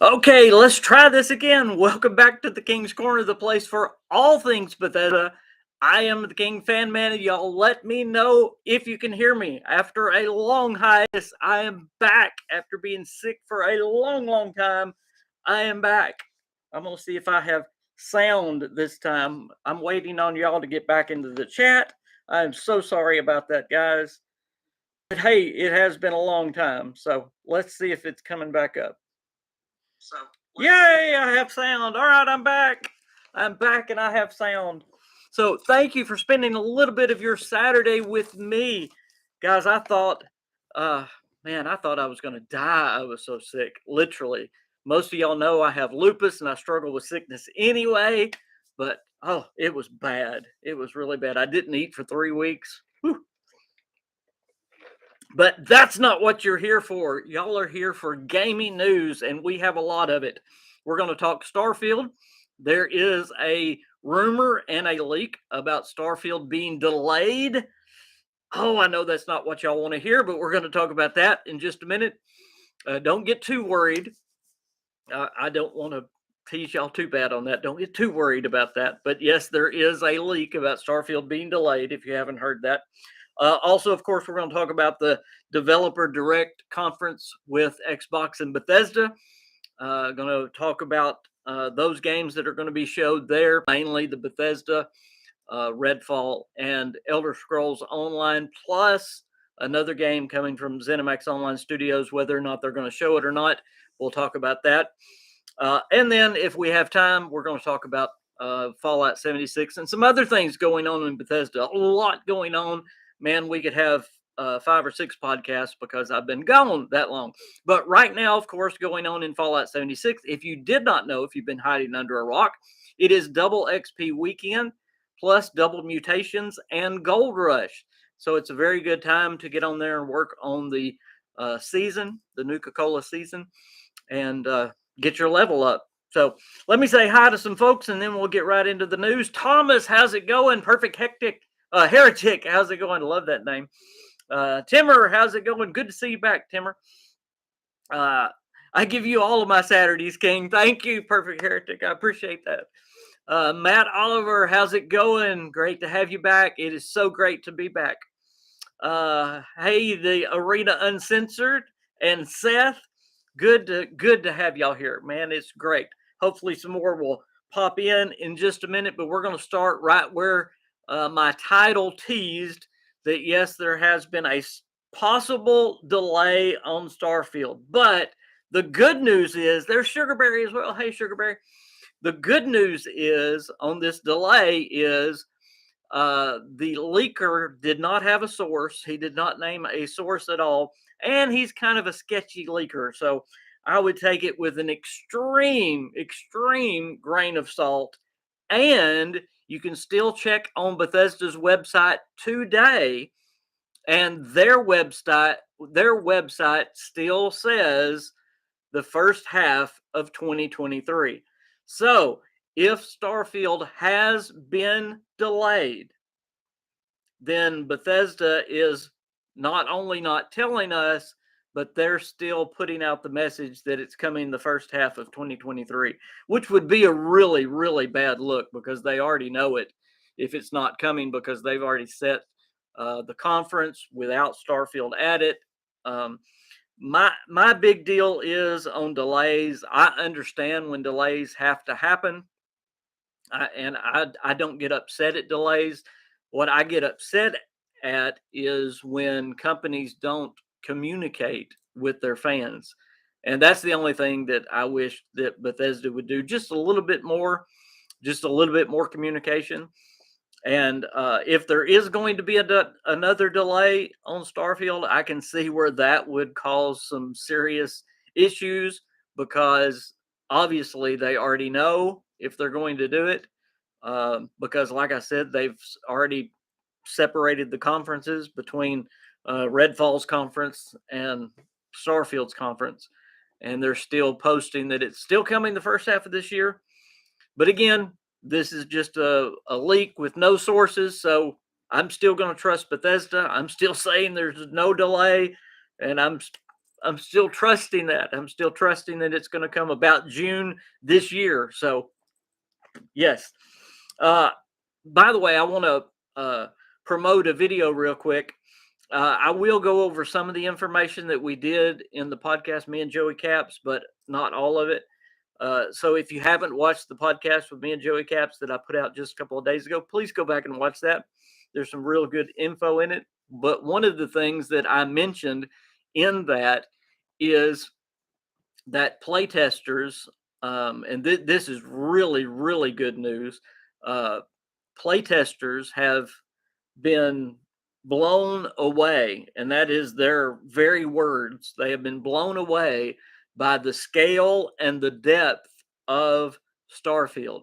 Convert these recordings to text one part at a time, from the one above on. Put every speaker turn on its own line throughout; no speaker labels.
Okay, let's try this again. Welcome back to the King's Corner, the place for all things Bethesda. I am the KingFanMan, and y'all let me know if you can hear me. After a long hiatus, I am back. After being sick for a long time, I am back. I'm going to see if I have sound this time. I'm waiting on y'all to get back into the chat. I'm so sorry about that, guys. But hey, it has been a long time, so let's see if it's coming back up. So, yay, I have sound. All right, I'm back. I'm back and I have sound. So, thank you for spending a little bit of your Saturday with me. Guys, I thought, uh, I thought I was going to die. I was so sick, literally. Most of y'all know I have lupus and I struggle with sickness anyway, but oh, it was bad. It was really bad. I didn't eat for 3 weeks. Whew. But that's not what you're here for. Y'all are here for gaming news, and we have a lot of it. We're going to talk Starfield. There is a rumor and a leak about Starfield being delayed. Oh, I know that's not what y'all want to hear, but we're going to talk about that in just a minute. Don't get too worried. I don't want to tease y'all too bad on that. Don't get too worried about that. But yes, there is a leak about Starfield being delayed, if you haven't heard that. Also, of course, we're going to talk about the Developer Direct conference with Xbox and Bethesda. Going to talk about those games that are going to be showed there, mainly the Bethesda, Redfall, and Elder Scrolls Online, plus another game coming from Zenimax Online Studios. Whether or not they're going to show it or not, we'll talk about that. And then, if we have time, we're going to talk about Fallout 76 and some other things going on in Bethesda. A lot going on. Man, we could have 5 or 6 podcasts because I've been gone that long. But right now, of course, going on in Fallout 76, if you did not know, if you've been hiding under a rock, it is double XP weekend plus double mutations and gold rush. So it's a very good time to get on there and work on the season, the Nuka-Cola season, and get your level up. So let me say hi to some folks, and then we'll get right into the news. Thomas, how's it going? Perfect Hectic. Heretic, how's it going? I love that name. Timmer, how's it going? Good to see you back, Timmer. I give you all of my Saturdays, King. Thank you, Perfect Heretic. I appreciate that. Matt Oliver, how's it going? Great to have you back. It is so great to be back. Hey, the Arena Uncensored and Seth, good to have y'all here, man. It's great. Hopefully, some more will pop in just a minute, but we're going to start right where my title teased that. Yes, there has been a possible delay on Starfield, but the good news is there's Sugarberry as well. Hey, Sugarberry. The good news is on this delay is the leaker did not have a source. He did not name a source at all, and he's kind of a sketchy leaker. So I would take it with an extreme grain of salt. And you can still check on Bethesda's website today, and their website still says the first half of 2023. So if Starfield has been delayed, then Bethesda is not only not telling us, but they're still putting out the message that it's coming the first half of 2023, which would be a really bad look because they already know it if it's not coming, because they've already set the conference without Starfield at it. My big deal is on delays. I understand when delays have to happen, and I don't get upset at delays. What I get upset at is when companies don't communicate with their fans. And that's the only thing that I wish that Bethesda would do just a little bit more, communication. And if there is going to be another delay on Starfield, I can see where that would cause some serious issues, because obviously they already know if they're going to do it. Because, like I said, they've already separated the conferences between Redfall's conference and Starfield's conference, and they're still posting that it's still coming the first half of this year. But again, this is just a leak with no sources, so I'm still going to trust Bethesda. I'm still saying there's no delay, and I'm I'm still trusting that. I'm still trusting that it's going to come about June this year. So yes. By the way, I want to promote a video real quick. I will go over some of the information that we did in the podcast, me and Joey Caps, but not all of it. So if you haven't watched the podcast with me and Joey Caps that I put out just a couple of days ago, please go back and watch that. There's some real good info in it. But one of the things that I mentioned in that is that playtesters, and this is really, really good news. Playtesters have been blown away, and that is their very words. They have been blown away by the scale and the depth of Starfield.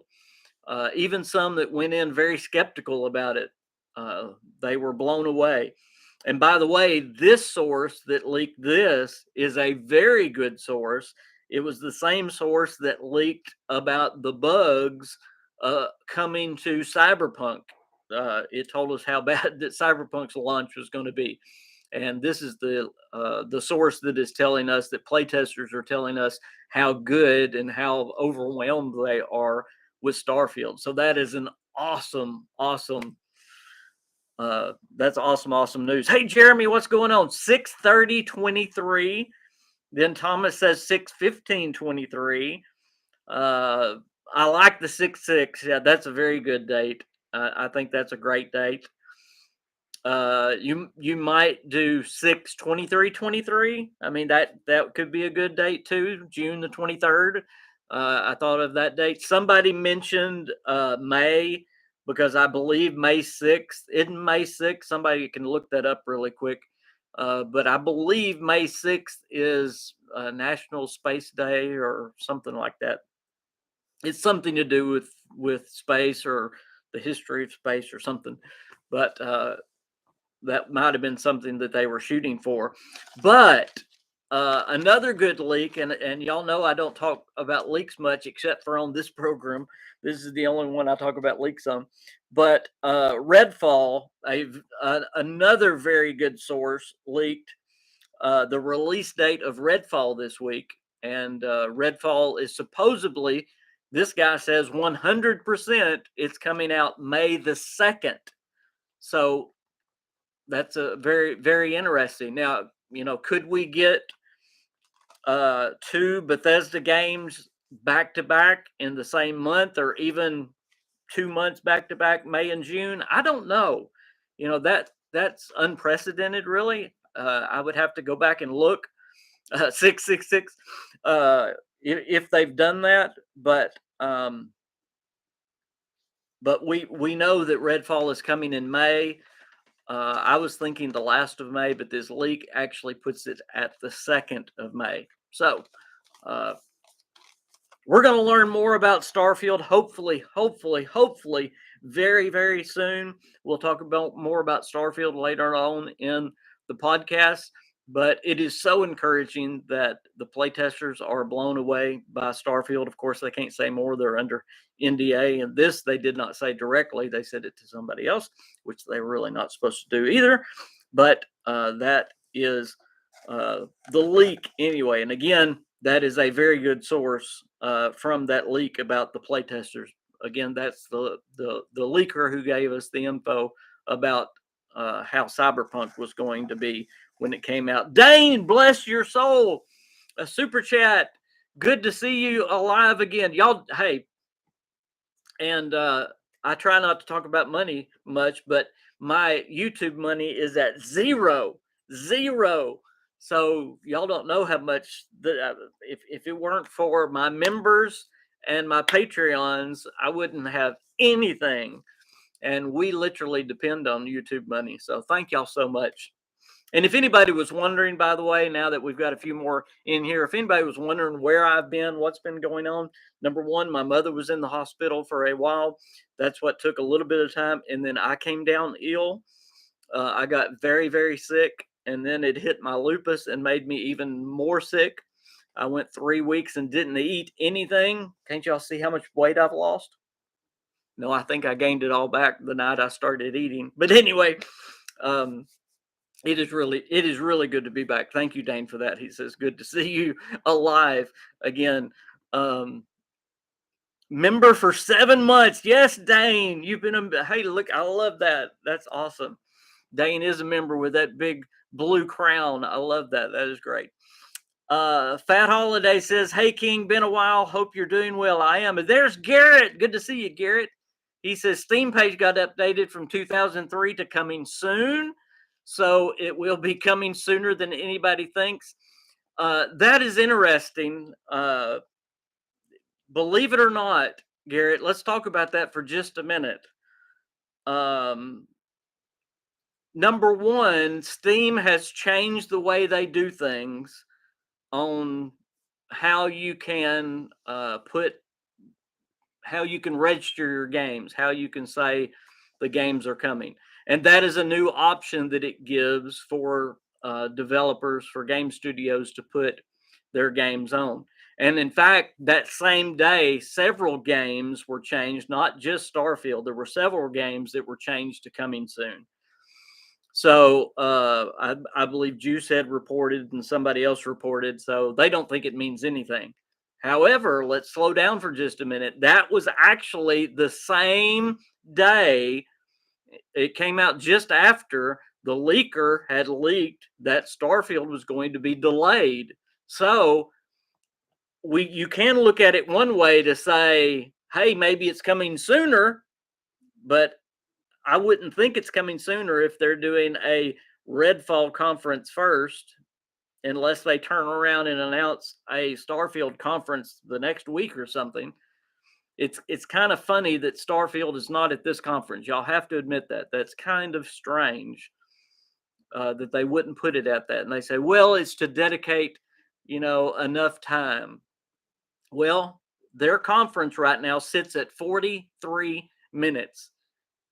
Even some that went in very skeptical about it, they were blown away. And by the way, this source that leaked this is a very good source. It was the same source that leaked about the bugs coming to Cyberpunk. It told us how bad that Cyberpunk's launch was going to be. And this is the source that is telling us that playtesters are telling us how good and how overwhelmed they are with Starfield. So that is an awesome that's awesome news. Hey Jeremy, what's going on? 6:30:23. Then Thomas says 6:15:23. I like the 6/6. Yeah, that's a very good date. I think that's a great date. You might do 6/23/23. I mean that could be a good date too. June the 23rd. I thought of that date. Somebody mentioned May, because I believe May 6th. Isn't May 6th? Somebody can look that up really quick. But I believe May 6th is National Space Day or something like that. It's something to do with space or the history of space or something. But that might have been something that they were shooting for. But another good leak, and y'all know I don't talk about leaks much except for on this program. This is the only one I talk about leaks on. But Redfall, another very good source, leaked the release date of Redfall this week. And Redfall is supposedly, this guy says 100% it's coming out May the 2nd. So that's a very, very interesting. Now, could we get 2 Bethesda games back to back in the same month, or even 2 months back to back, May and June? I don't know. That's unprecedented, really. I would have to go back and look. 666. If they've done that, but we know that Redfall is coming in May. I was thinking the last of May, but this leak actually puts it at the 2nd of May. So we're going to learn more about Starfield. Hopefully, very, very soon. We'll talk about more about Starfield later on in the podcast. But it is so encouraging that the playtesters are blown away by Starfield. Of course, they can't say more. They're under NDA. And this they did not say directly. They said it to somebody else, which they were really not supposed to do either. But that is the leak anyway. And again, that is a very good source from that leak about the playtesters. Again, that's the leaker who gave us the info about how Cyberpunk was going to be when it came out. Dane, bless your soul. A super chat. Good to see you alive again. Y'all, hey, and I try not to talk about money much, but my YouTube money is at zero. So y'all don't know how much that if it weren't for my members and my Patreons, I wouldn't have anything. And we literally depend on YouTube money. So thank y'all so much. And if anybody was wondering, by the way, now that we've got a few more in here, if anybody was wondering where I've been, what's been going on, number one, my mother was in the hospital for a while. That's what took a little bit of time. And then I came down ill. I got very, very sick. And then it hit my lupus and made me even more sick. I went 3 weeks and didn't eat anything. Can't y'all see how much weight I've lost? No, I think I gained it all back the night I started eating. But anyway, It is really good to be back. Thank you, Dane, for that. He says, good to see you alive again. Member for 7 months. Yes, Dane, you've been hey, look, I love that. That's awesome. Dane is a member with that big blue crown. I love that. That is great. Fat Holiday says, hey, King, been a while. Hope you're doing well. I am. And there's Garrett. Good to see you, Garrett. He says, Steam page got updated from 2003 to coming soon. So it will be coming sooner than anybody thinks. That is interesting. Believe it or not, Garrett, let's talk about that for just a minute. Number one, Steam has changed the way they do things on how you can how you can register your games, how you can say the games are coming. And that is a new option that it gives for developers, for game studios to put their games on. And in fact, that same day, several games were changed, not just Starfield. There were several games that were changed to coming soon. So I believe Juice had reported and somebody else reported. So they don't think it means anything. However, let's slow down for just a minute. That was actually the same day. It came out just after the leaker had leaked that Starfield was going to be delayed. So you can look at it one way to say, hey, maybe it's coming sooner, but I wouldn't think it's coming sooner if they're doing a Redfall conference first, unless they turn around and announce a Starfield conference the next week or something. It's kind of funny that Starfield is not at this conference. Y'all have to admit that. That's kind of strange that they wouldn't put it at that. And they say, well, it's to dedicate, enough time. Well, their conference right now sits at 43 minutes.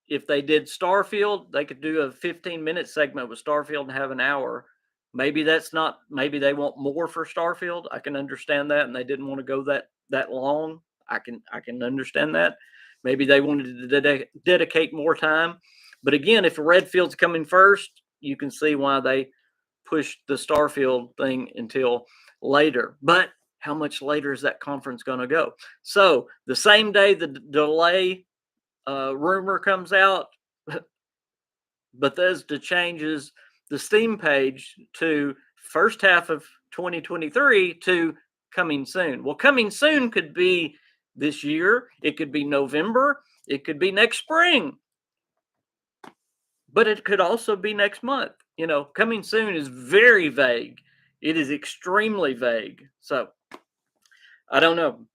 If they did Starfield, they could do a 15-minute segment with Starfield and have an hour. Maybe they want more for Starfield. I can understand that, and they didn't want to go that long. I can understand that. Maybe they wanted to dedicate more time. But again, if Redfield's coming first, you can see why they pushed the Starfield thing until later. But how much later is that conference going to go? So the same day the delay rumor comes out, Bethesda changes the Steam page to first half of 2023 to coming soon. Well, coming soon could be this year. It could be November. It could be next spring. But it could also be next month. Coming soon is very vague. It is extremely vague. So I don't know.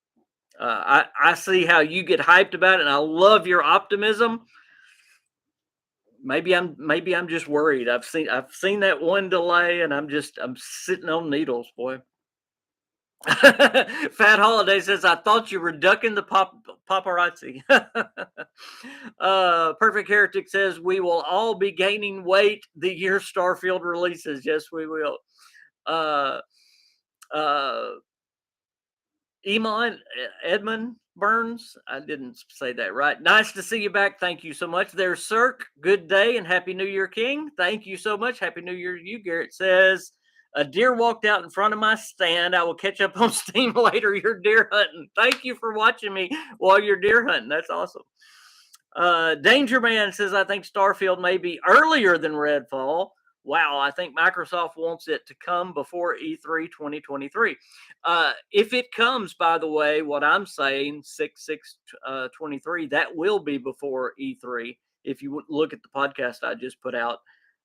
I see how you get hyped about it, and I love your optimism. Maybe I'm just worried. I've seen that one delay, and I'm sitting on needles, boy. Fat Holiday says, I thought you were ducking the paparazzi. Perfect Heretic says, we will all be gaining weight the year Starfield releases. Yes, we will. Edmund Burns, I didn't say that right. Nice to see you back. Thank you so much. There's Cirque. Good day and Happy New Year, King. Thank you so much. Happy New Year to you. Garrett says, a deer walked out in front of my stand. I will catch up on Steam later. You're deer hunting. Thank you for watching me while you're deer hunting. That's awesome. Danger Man says, I think Starfield may be earlier than Redfall. Wow, I think Microsoft wants it to come before E3 2023. If it comes, by the way, what I'm saying, 6/6/23, that will be before E3. If you look at the podcast I just put out,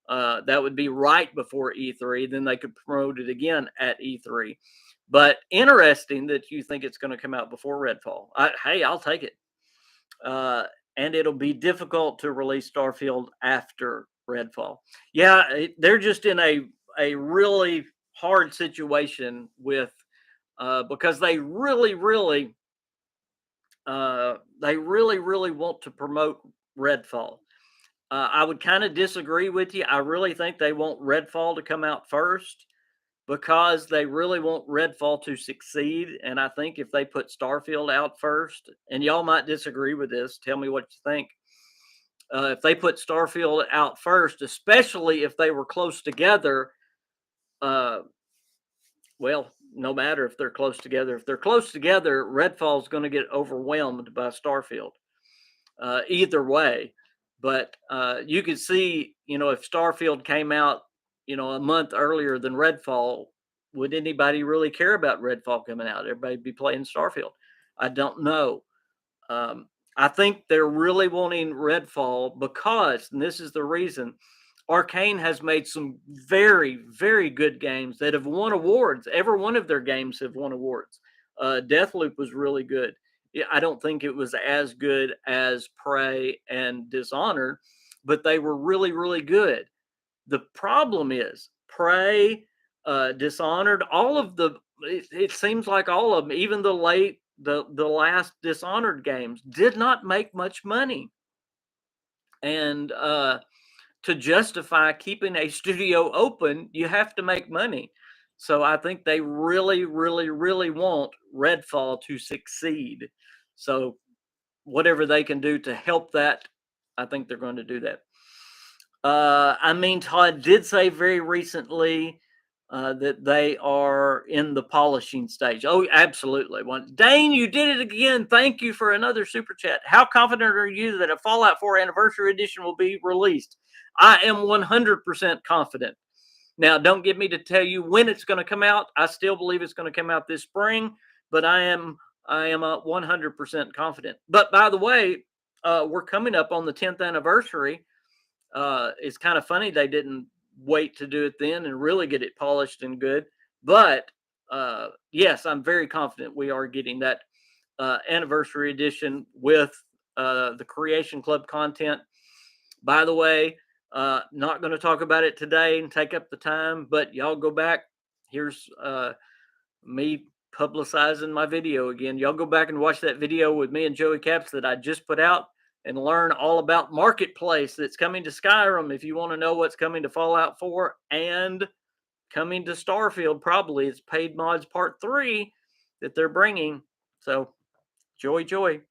that would be right before E3. Then they could promote it again at E3. But interesting that you think it's going to come out before Redfall. Hey, I'll take it. And it'll be difficult to release Starfield after Redfall. Yeah, they're just in a really hard situation with because they really want to promote Redfall. I would kind of disagree with you. I really think they want Redfall to come out first because they really want Redfall to succeed. And I think if they put Starfield out first, and y'all might disagree with this, tell me what you think. If they put Starfield out first, especially if they were close together, uh, well, no matter if they're close together. If they're close together, Redfall's going to get overwhelmed by Starfield. Either way, but you could see, if Starfield came out, a month earlier than Redfall, would anybody really care about Redfall coming out? Everybody be playing Starfield. I don't know. Um, I think they're really wanting Redfall because, and this is the reason, Arcane has made some very, very good games that have won awards. Every one of their games have won awards. Deathloop was really good. Yeah, I don't think it was as good as Prey and Dishonored, but they were really, really good. The problem is Prey, Dishonored, all of the. It seems like all of them, even the last Dishonored games, did not make much money, and to justify keeping a studio open, you have to make money. So I think they really, really, really want Redfall to succeed. So whatever they can do to help that, I think they're going to do that. Todd did say very recently that they are in the polishing stage. Oh, absolutely. Dane, you did it again. Thank you for another super chat. How confident are you that a Fallout 4 Anniversary Edition will be released? I am 100% confident. Now, don't get me to tell you when it's going to come out. I still believe it's going to come out this spring, but I am 100% confident. But by the way, we're coming up on the 10th anniversary. It's kind of funny they didn't wait to do it then and really get it polished and good. But yes, I'm very confident we are getting that anniversary edition with the Creation Club content. By the way, not going to talk about it today and take up the time, but y'all go back. Here's me publicizing my video again. Y'all go back and watch that video with me and Joey Caps that I just put out and learn all about Marketplace that's coming to Skyrim. If you want to know what's coming to Fallout 4 and coming to Starfield, probably it's Paid Mods Part 3 that they're bringing. So, joy.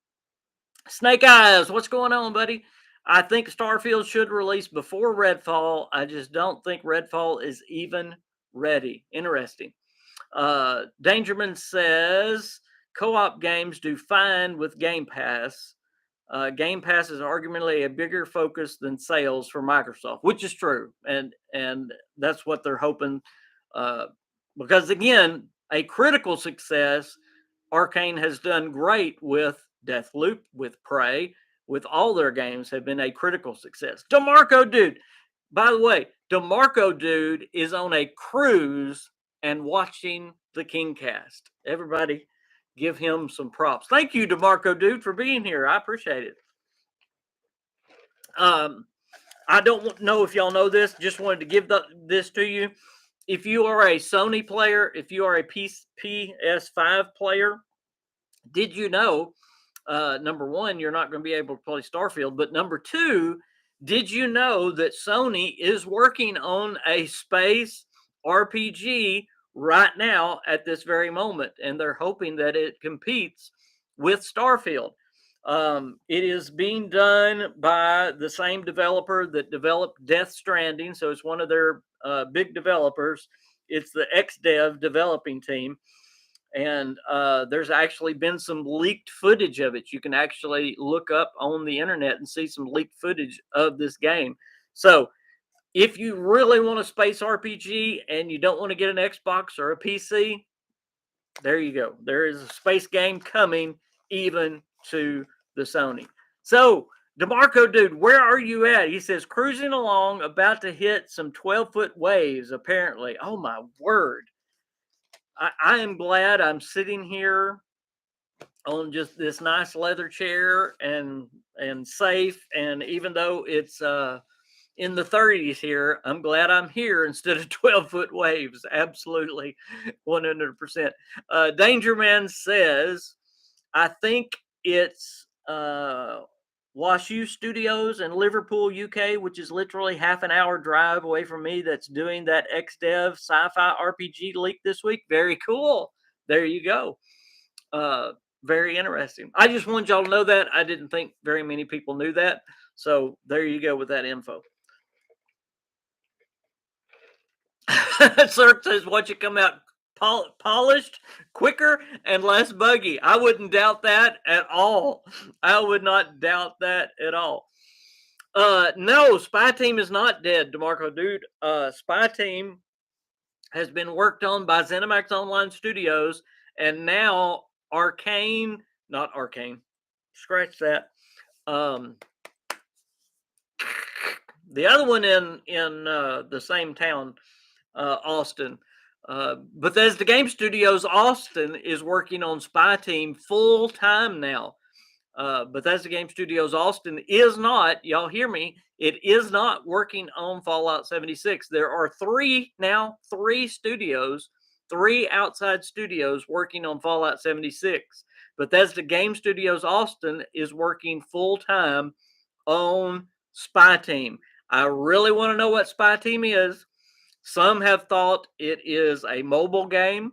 Snake Eyes, what's going on, buddy? I think Starfield should release before Redfall. I just don't think Redfall is even ready. Interesting. Dangerman says co-op games do fine with Game Pass. Game Pass is arguably a bigger focus than sales for Microsoft, which is true, and that's what they're hoping. Because again, a critical success, Arcane has done great with Deathloop, with Prey, with all their games have been a critical success. DeMarco dude, by the way, DeMarco dude is on a cruise and watching the KingCast. Everybody give him some props. Thank you, DeMarco dude, for being here. I appreciate it. I don't know if y'all know this. Just wanted to give this to you. If you are a Sony player, if you are a PS5 player, did you know, number one, you're not going to be able to play Starfield, but number two, did you know that Sony is working on a space RPG right now at this very moment, and they're hoping that it competes with Starfield. It is being done by the same developer that developed Death Stranding, so it's one of their big developers. It's the XDev developing team, and there's actually been some leaked footage of it. You can actually look up on the internet and see some leaked footage of this game. So if you really want a space RPG and you don't want to get an Xbox or a PC, there you go. There is a space game coming even to the Sony. So, DeMarco, dude, where are you at? He says, cruising along, about to hit some 12-foot waves, apparently. Oh, my word. I am glad I'm sitting here on just this nice leather chair and safe. And even though it's in the 30s here, I'm glad I'm here instead of 12-foot waves. Absolutely, 100%. Danger Man says, I think it's Washu Studios in Liverpool, UK, which is literally half an hour drive away from me, that's doing that XDev sci-fi RPG leak this week. Very cool. There you go. Very interesting. I just wanted y'all to know that. I didn't think very many people knew that. So there you go with that info. Cirque says, watch it come out polished, quicker, and less buggy. I wouldn't doubt that at all. I would not doubt that at all. No, Spy Team is not dead, DeMarco, dude. Spy Team has been worked on by Zenimax Online Studios, and now Arcane, not Arcane, scratch that. The other one in the same town, Austin. Bethesda Game Studios Austin is working on Spy Team full time now. Bethesda Game Studios Austin is not, y'all hear me, it is not working on Fallout 76. There are three studios, three outside studios working on Fallout 76. Bethesda Game Studios Austin is working full time on Spy Team. I really want to know what Spy Team is. Some have thought it is a mobile game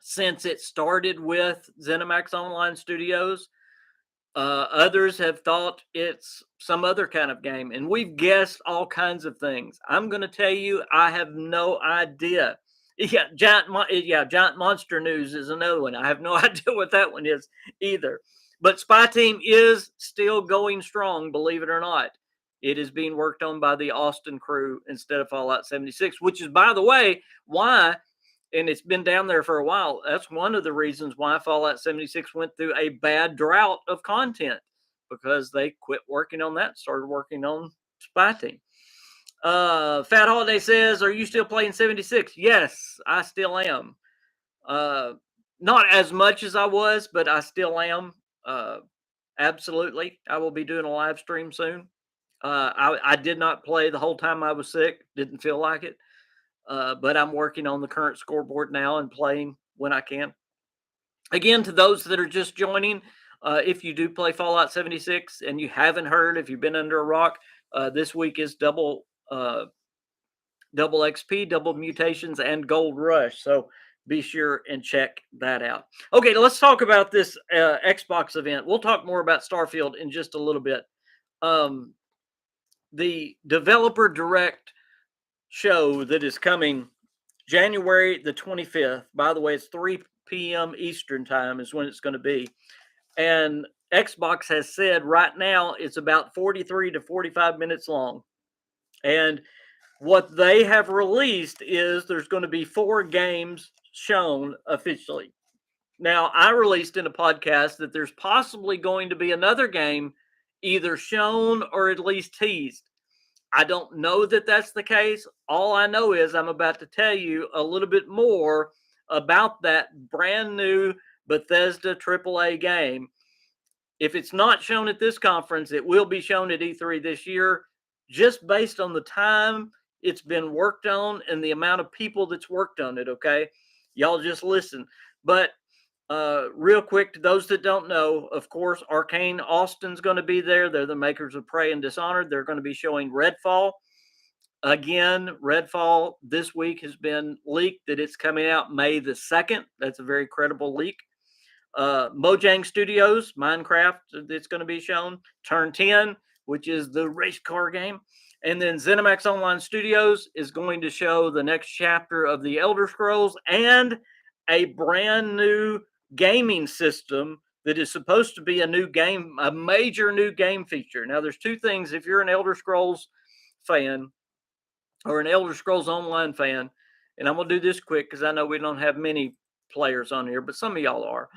since it started with ZeniMax Online Studios. Others have thought it's some other kind of game, and we've guessed all kinds of things. I'm going to tell you, I have no idea. Yeah, Giant Monster News is another one. I have no idea what that one is either. But Spy Team is still going strong, believe it or not. It is being worked on by the Austin crew instead of Fallout 76, which is, by the way, why, and it's been down there for a while. That's one of the reasons why Fallout 76 went through a bad drought of content, because they quit working on that, started working on Spy Team. Fat Holiday says, are you still playing 76? Yes, I still am. Not as much as I was, but I still am. Absolutely. I will be doing a live stream soon. I did not play the whole time I was sick. Didn't feel like it. But I'm working on the current scoreboard now and playing when I can. Again, to those that are just joining, if you do play Fallout 76 and you haven't heard, if you've been under a rock, this week is double XP, double mutations, and gold rush. So be sure and check that out. Okay, let's talk about this Xbox event. We'll talk more about Starfield in just a little bit. The Developer Direct show that is coming January the 25th. By the way, it's 3 p.m. Eastern time is when it's going to be. And Xbox has said right now it's about 43 to 45 minutes long. And what they have released is there's going to be 4 games shown officially. Now, I released in a podcast that there's possibly going to be another game either shown or at least teased. I don't know that that's the case. All I know is I'm about to tell you a little bit more about that brand new Bethesda AAA game. If it's not shown at this conference, it will be shown at E3 this year, just based on the time it's been worked on and the amount of people that's worked on it, okay? Y'all just listen. But real quick, to those that don't know, of course, Arcane Austin's going to be there. They're the makers of Prey and Dishonored. They're going to be showing Redfall. Again, Redfall this week has been leaked that it's coming out May the 2nd. That's a very credible leak. Mojang Studios, Minecraft, it's going to be shown. Turn 10, which is the race car game. And then ZeniMax Online Studios is going to show the next chapter of the Elder Scrolls and a brand new gaming system that is supposed to be a new game, a major new game feature. Now, there's 2 things. If you're an Elder Scrolls fan or an Elder Scrolls Online fan, and I'm going to do this quick because I know we don't have many players on here, but some of y'all are.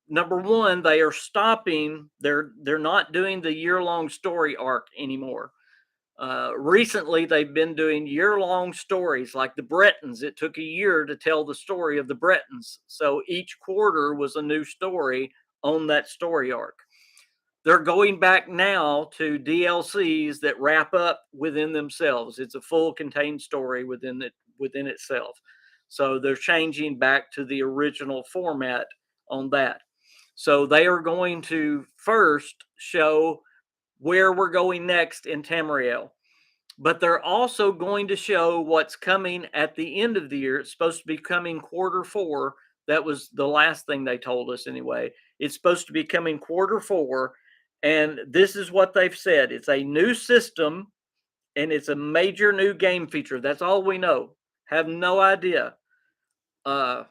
Number one, they are stopping. They're not doing the year-long story arc anymore. Recently, they've been doing year-long stories like the Bretons. It took a year to tell the story of the Bretons. So each quarter was a new story on that story arc. They're going back now to DLCs that wrap up within themselves. It's a full contained story within itself. So they're changing back to the original format on that. So they are going to first show where we're going next in Tamriel. But they're also going to show what's coming at the end of the year. It's supposed to be coming Q4. That was the last thing they told us anyway. It's supposed to be coming Q4. And this is what they've said. It's a new system and it's a major new game feature. That's all we know. Have no idea. Uh,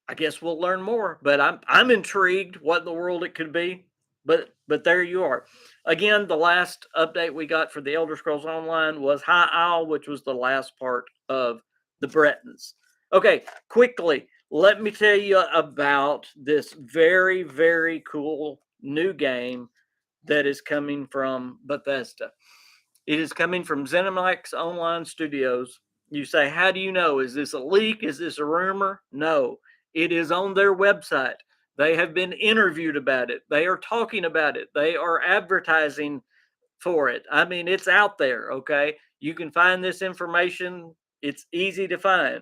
I guess we'll learn more, but I'm intrigued what in the world it could be. But there you are. Again, the last update we got for the Elder Scrolls Online was High Isle, which was the last part of the Bretons. Okay, quickly, let me tell you about this very, very cool new game that is coming from Bethesda. It is coming from Zenimax Online Studios. You say, how do you know? Is this a leak? Is this a rumor? No, it is on their website. They have been interviewed about it. They are talking about it. They are advertising for it. I mean, it's out there, okay? You can find this information. It's easy to find.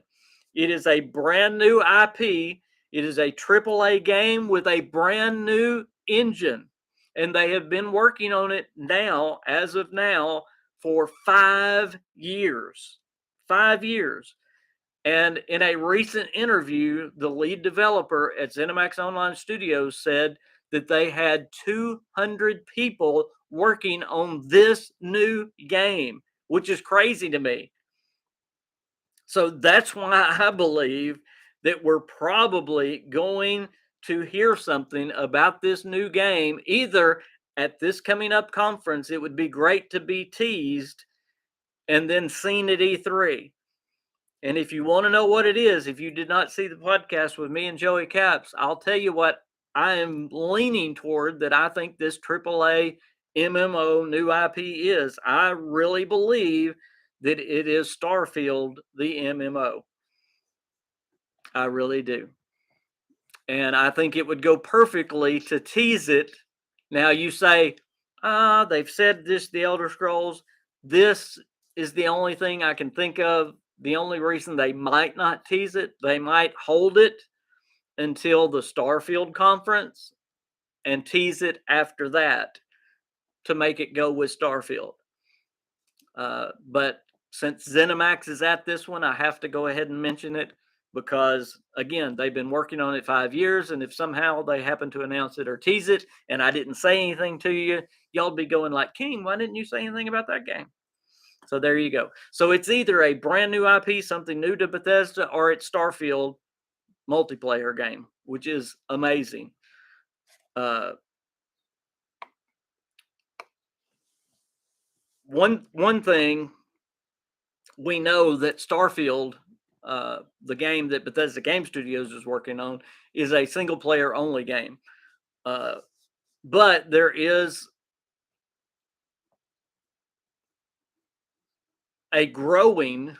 It is a brand new IP. It is a AAA game with a brand new engine. And they have been working on it now, as of now, for 5 years. 5 years. And in a recent interview, the lead developer at ZeniMax Online Studios said that they had 200 people working on this new game, which is crazy to me. So that's why I believe that we're probably going to hear something about this new game, either at this coming up conference. It would be great to be teased and then seen at E3. And if you want to know what it is, if you did not see the podcast with me and Joey Caps, I'll tell you what I am leaning toward, that I think this AAA MMO new IP is. I really believe that it is Starfield, the MMO. I really do. And I think it would go perfectly to tease it. Now you say, they've said this, the Elder Scrolls. This is the only thing I can think of. The only reason they might not tease it, they might hold it until the Starfield conference and tease it after that to make it go with Starfield. But since ZeniMax is at this one, I have to go ahead and mention it because, again, they've been working on it 5 years. And if somehow they happen to announce it or tease it and I didn't say anything to you, y'all be going like, King, why didn't you say anything about that game? So there you go. So it's either a brand new IP, something new to Bethesda, or it's Starfield multiplayer game, which is amazing. One thing we know that Starfield, the game that Bethesda Game Studios is working on, is a single player only game. But there is a growing,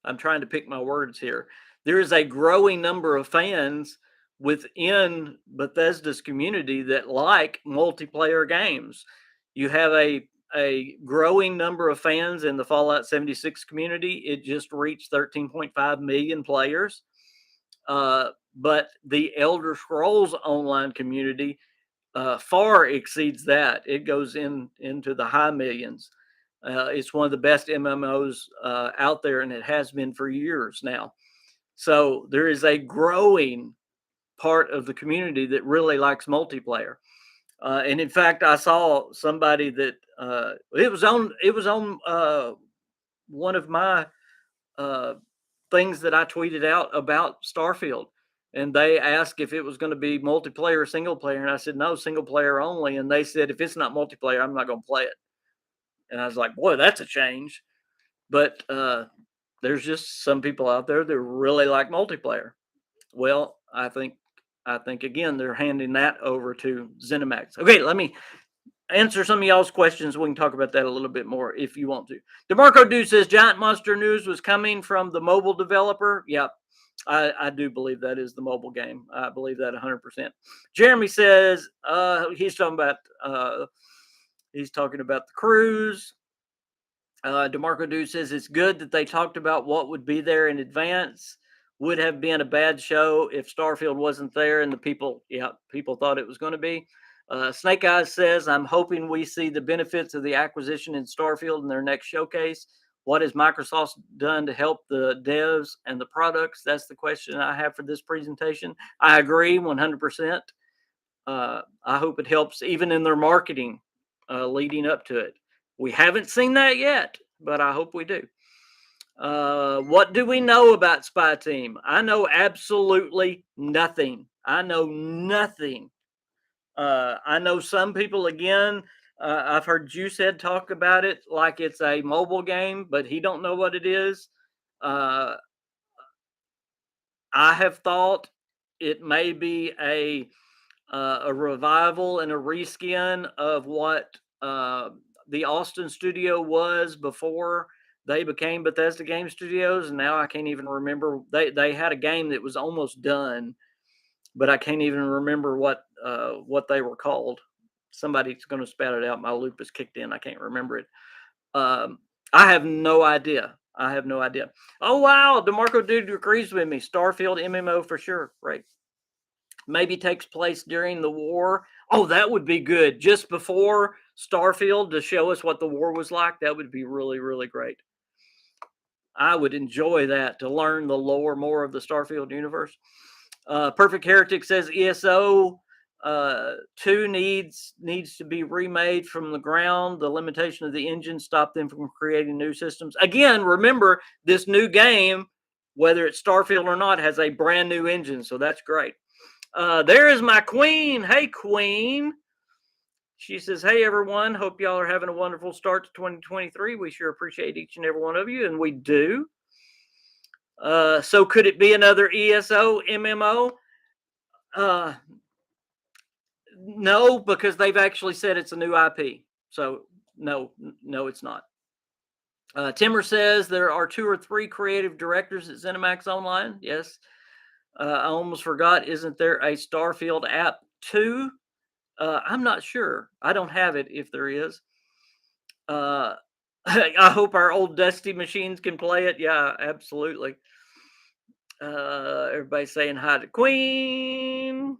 I'm trying to pick my words here. There is a growing number of fans within Bethesda's community that like multiplayer games. You have a growing number of fans in the Fallout 76 community. It just reached 13.5 million players. But the Elder Scrolls Online community far exceeds that. It goes into the high millions. It's one of the best MMOs out there, and it has been for years now. So there is a growing part of the community that really likes multiplayer. And in fact, I saw somebody that it was on one of my things that I tweeted out about Starfield. And they asked if it was going to be multiplayer or single player. And I said, no, single player only. And they said, if it's not multiplayer, I'm not going to play it. And I was like, boy, that's a change. But there's just some people out there that really like multiplayer. Well, I think again, they're handing that over to ZeniMax. Okay, let me answer some of y'all's questions. We can talk about that a little bit more if you want to. DeMarco Dude says Giant Monster News was coming from the mobile developer. Yep, I do believe that is the mobile game. I believe that 100%. Jeremy says he's talking about the cruise. DeMarco Dude says it's good that they talked about what would be there in advance. Would have been a bad show if Starfield wasn't there and the people thought it was going to be. Snake Eyes says, I'm hoping we see the benefits of the acquisition in Starfield in their next showcase. What has Microsoft done to help the devs and the products? That's the question I have for this presentation. I agree 100%. I hope it helps even in their marketing leading up to it. We haven't seen that yet, but I hope we do. What do we know about Spy Team? I know absolutely nothing. I know nothing. I know some people, again, I've heard Juicehead talk about it like it's a mobile game, but he don't know what it is. I have thought it may be a revival and a reskin of what the Austin studio was before they became Bethesda Game Studios, and now I can't even remember. They had a game that was almost done, but I can't even remember what they were called. Somebody's going to spat it out. My loop is kicked in. I can't remember it. Um, I have no idea. I have no idea. Oh wow, DeMarco dude agrees with me. Starfield MMO for sure. Right. Maybe takes place during the war. Oh, that would be good. Just before Starfield to show us what the war was like. That would be really, really great. I would enjoy that to learn the lore more of the Starfield universe. Perfect Heretic says ESO 2 needs to be remade from the ground. The limitation of the engine stopped them from creating new systems. Again, remember this new game, whether it's Starfield or not, has a brand new engine, so that's great. There is my queen. Hey, queen. She says, hey, everyone. Hope y'all are having a wonderful start to 2023. We sure appreciate each and every one of you, and we do. So could it be another ESO MMO? No, because they've actually said it's a new IP. So no, it's not. Timmer says there are 2 or 3 creative directors at Zenimax Online. Yes. I almost forgot. Isn't there a Starfield app too? I'm not sure. I don't have it if there is. I hope our old dusty machines can play it. Yeah, absolutely. Everybody's saying hi to Queen.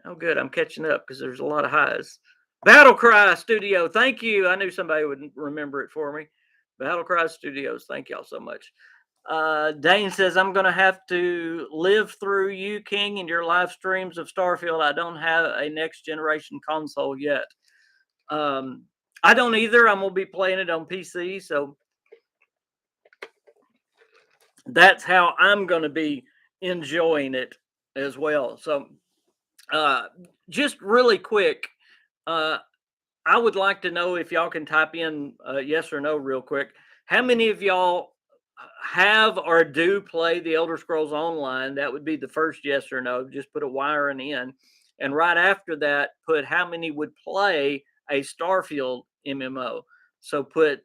Oh, good. I'm catching up because there's a lot of highs. Battlecry Studio. Thank you. I knew somebody would remember it for me. Battlecry Studios. Thank y'all so much. Dane says, I'm going to have to live through you, King, and your live streams of Starfield. I don't have a next generation console yet. I don't either. I'm going to be playing it on PC. So that's how I'm going to be enjoying it as well. So just really quick, I would like to know if y'all can type in yes or no real quick. How many of y'all have or do play the Elder Scrolls Online? That would be the first yes or no. Just put a wiring in. And right after that, put how many would play a Starfield MMO. So put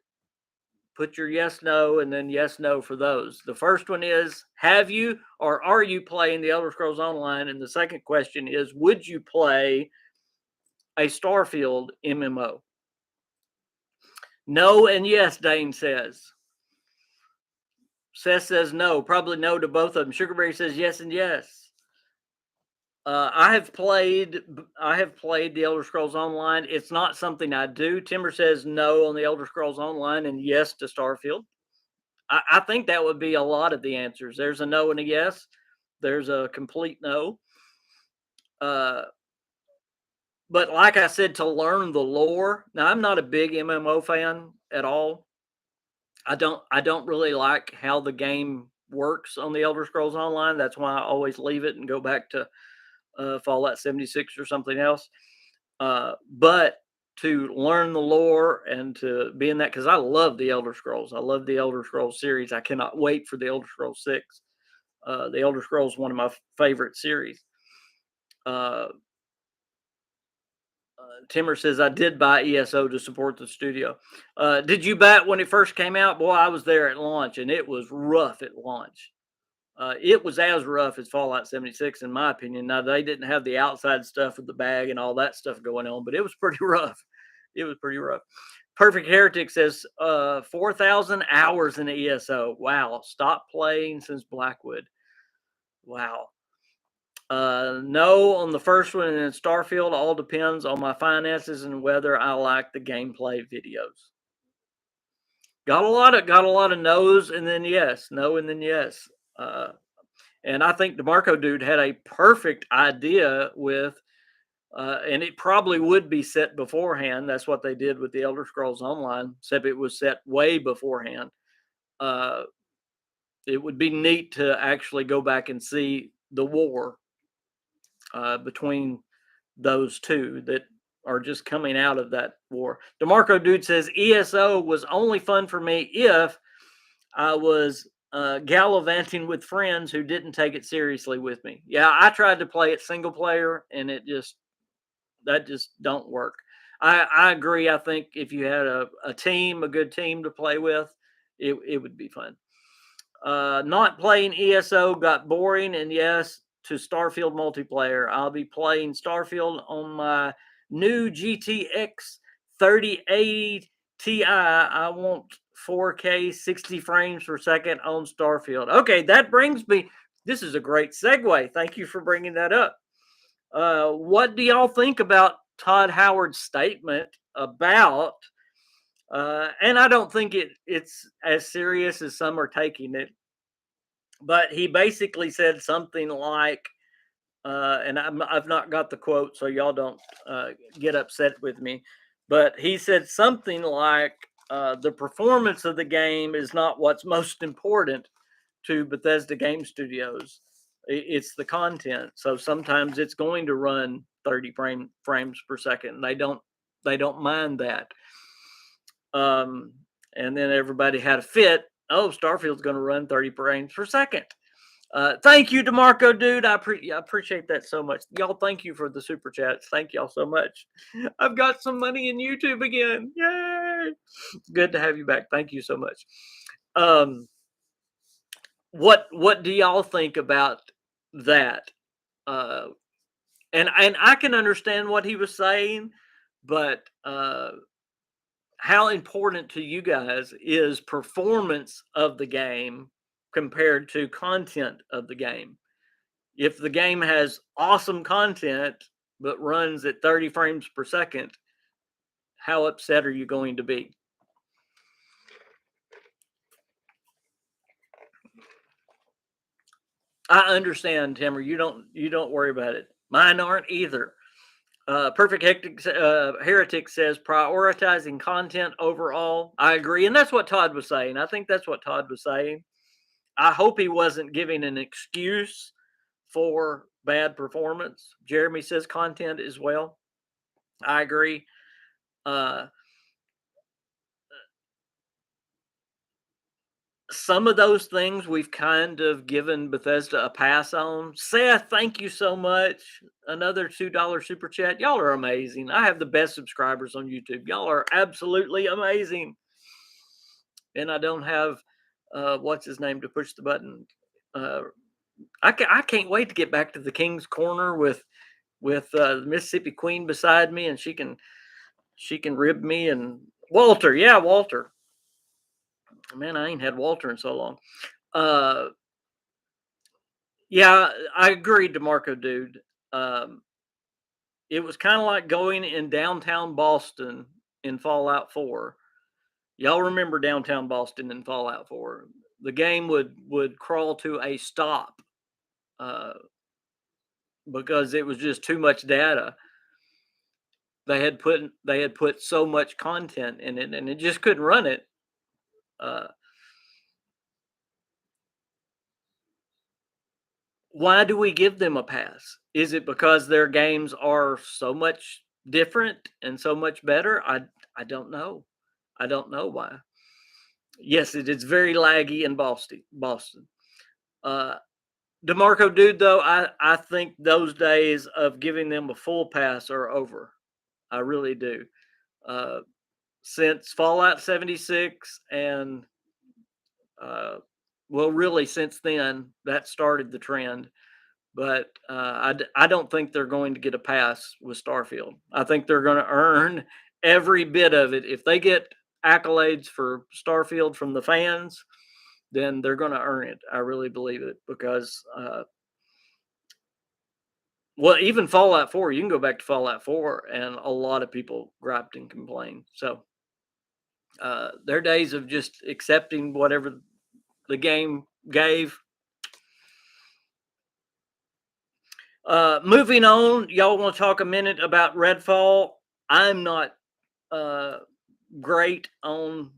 your yes, no, and then yes, no for those. The first one is, have you or are you playing the Elder Scrolls Online? And the second question is, would you play a Starfield MMO? No and yes, Dane says. Seth says no, probably no to both of them. Sugarberry says yes and yes. I have played the Elder Scrolls Online. It's not something I do. Timber says no on the Elder Scrolls Online and yes to Starfield. I think that would be a lot of the answers. There's a no and a yes. There's a complete no. But like I said, to learn the lore. Now, I'm not a big MMO fan at all. I don't really like how the game works on the Elder Scrolls Online. That's why I always leave it and go back to Fallout 76 or something else. But to learn the lore and to be in that, because I love the Elder Scrolls. I love the Elder Scrolls series. I cannot wait for the Elder Scrolls 6. The Elder Scrolls is one of my favorite series. Timmer says, I did buy ESO to support the studio. Did you buy it when it first came out? Boy, I was there at launch, and it was rough at launch. It was as rough as Fallout 76, in my opinion. Now, they didn't have the outside stuff with the bag and all that stuff going on, but it was pretty rough. It was pretty rough. Perfect Heretic says 4,000 hours in ESO. Wow. Stop playing since Blackwood. Wow. No on the first one, and then Starfield all depends on my finances and whether I like the gameplay videos. Got a lot of no's and then yes, no and then yes. And I think DeMarco dude had a perfect idea with And it probably would be set beforehand. That's what they did with the Elder Scrolls Online, except it was set way beforehand. Uh, it would be neat to actually go back and see the war between those two that are just coming out of that war. DeMarco Dude says ESO was only fun for me if I was gallivanting with friends who didn't take it seriously with me. Yeah, I tried to play it single player, and that just don't work. I agree. I think if you had a team, a good team to play with, it would be fun. Not playing ESO got boring, and yes, to Starfield multiplayer. I'll be playing Starfield on my new GTX 3080 Ti. I want 4K 60 frames per second on Starfield. Okay, that brings me. This is a great segue. Thank you for bringing that up. What do y'all think about Todd Howard's statement about? And I don't think it's as serious as some are taking it, but he basically said something like, and I've not got the quote, so y'all don't get upset with me. But he said something like, the performance of the game is not what's most important to Bethesda Game Studios. It's the content. So sometimes it's going to run 30 frames per second. They don't mind that. And then everybody had a fit. Oh, Starfield's going to run 30 frames per second. Thank you, DeMarco, dude. I appreciate that so much. Y'all, thank you for the super chats. Thank y'all so much. I've got some money in YouTube again. Yay! Good to have you back. Thank you so much. What do y'all think about that? And I can understand what he was saying, but how important to you guys is performance of the game compared to content of the game? If the game has awesome content but runs at 30 frames per second, how upset are you going to be? I understand, Timmer. You don't worry about it. Mine aren't either. Perfect Heretic says prioritizing content overall. I agree, and that's what Todd was saying. I think that's what Todd was saying. I hope he wasn't giving an excuse for bad performance. Jeremy says content as well. I agree. Some of those things we've kind of given Bethesda a pass on. Seth, thank you so much. Another $2 super chat. Y'all are amazing. I have the best subscribers on YouTube. Y'all are absolutely amazing. And I don't have what's his name to push the button. I can't wait to get back to the King's Corner with the Mississippi Queen beside me, and she can rib me. And Walter, yeah, Walter. Man, I ain't had Walter in so long. Yeah, I agree, DeMarco, dude. It was kind of like going in downtown Boston in Fallout 4. Y'all remember downtown Boston in Fallout 4? The game would crawl to a stop because it was just too much data. They had put so much content in it, and it just couldn't run it. Why do we give them a pass? Is it because their games are so much different and so much better? I don't know. I don't know why. Yes, it is very laggy in Boston. DeMarco, dude, though, I think those days of giving them a full pass are over. I really do. Since Fallout 76 and well, really since then, that started the trend. But I don't think they're going to get a pass with Starfield. I think they're going to earn every bit of it. If they get accolades for Starfield from the fans, then they're going to earn it. I really believe it because, well, even Fallout 4, you can go back to Fallout 4, and a lot of people griped and complained. So their days of just accepting whatever the game gave. Moving on, y'all want to talk a minute about Redfall? I'm not great on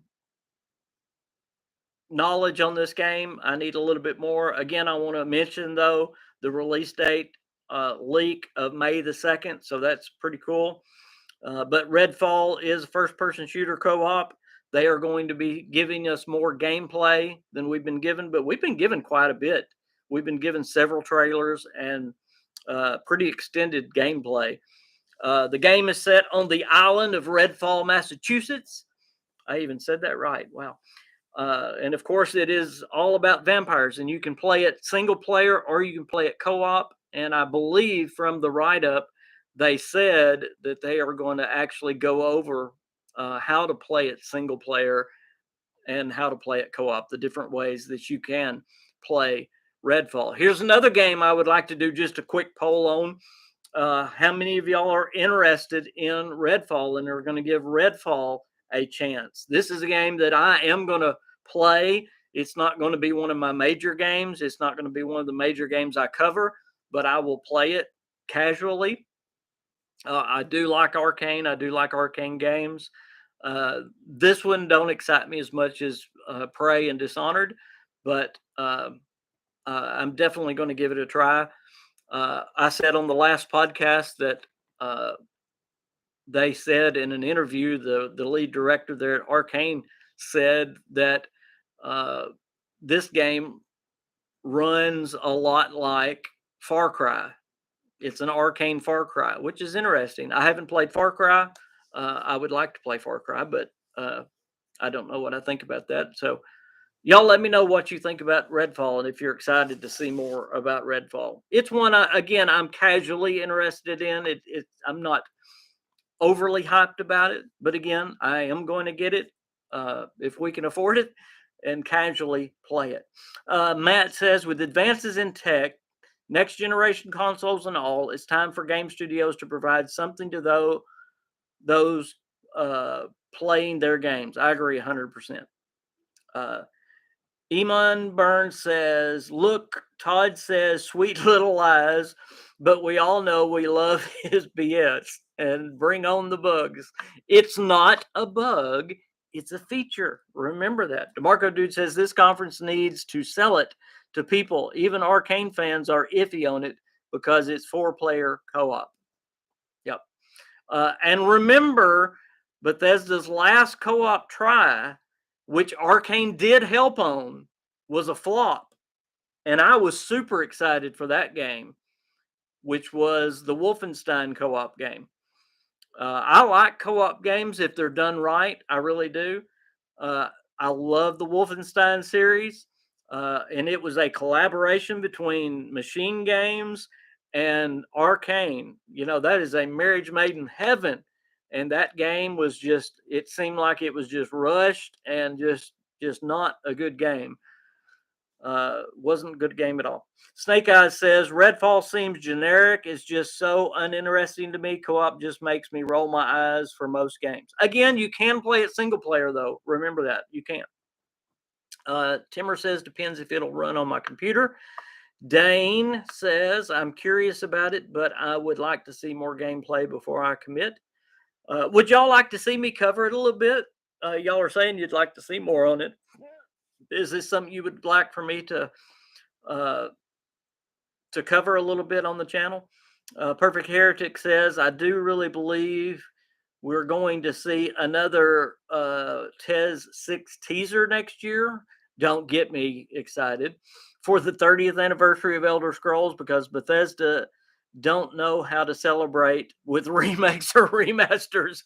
knowledge on this game. I need a little bit more. Again, I want to mention though the release date leak of May the 2nd, so that's pretty cool. But Redfall is a first-person shooter co-op. They are going to be giving us more gameplay than we've been given, but we've been given quite a bit. We've been given several trailers and pretty extended gameplay. The game is set on the island of Redfall, Massachusetts. I even said that right. Wow. And of course, it is all about vampires, and you can play it single player or you can play it co-op. And I believe from the write-up, they said that they are going to actually go over how to play it single player and how to play it co-op, the different ways that you can play Redfall. Here's another game I would like to do just a quick poll on. How many of y'all are interested in Redfall and are going to give Redfall a chance? This is a game that I am going to play. It's not going to be one of my major games. It's not going to be one of the major games I cover, but I will play it casually. I do like Arcane. I do like Arcane games. This one don't excite me as much as Prey and Dishonored, but I'm definitely going to give it a try. I said on the last podcast that they said in an interview, the lead director there at Arcane said that this game runs a lot like Far Cry. It's an Arcane Far Cry, which is interesting. I haven't played Far Cry. I would like to play Far Cry, but I don't know what I think about that. So y'all let me know what you think about Redfall and if you're excited to see more about Redfall. It's one, again, I'm casually interested in. I'm not overly hyped about it, but again, I am going to get it if we can afford it and casually play it. Matt says, with advances in tech, next generation consoles and all, it's time for game studios to provide something to those playing their games. I agree 100%. Eamon Burns says, look, Todd says sweet little lies, but we all know we love his BS and bring on the bugs. It's not a bug, it's a feature. Remember that. DeMarco Dude says this conference needs to sell it to people. Even Arcane fans are iffy on it because it's 4-player co-op. Yep. And remember, Bethesda's last co-op try, which Arcane did help on, was a flop. And I was super excited for that game, which was the Wolfenstein co-op game. I like co-op games if they're done right. I really do. I love the Wolfenstein series. And it was a collaboration between Machine Games and Arcane. You know, that is a marriage made in heaven. And that game was just, it seemed like it was just rushed and just not a good game. Wasn't a good game at all. Snake Eyes says Redfall seems generic. It's just so uninteresting to me. Co-op just makes me roll my eyes for most games. Again, you can play it single player though. Remember that you can. Timmer says depends if it'll run on my computer. Dane says I'm curious about it, but I would like to see more gameplay before I commit. Would y'all like to see me cover it a little bit? Y'all are saying you'd like to see more on it. Is this something you would like for me to cover a little bit on the channel? Perfect Heretic says, I do really believe we're going to see another TES 6 teaser next year. Don't get me excited for the 30th anniversary of Elder Scrolls because Bethesda don't know how to celebrate with remakes or remasters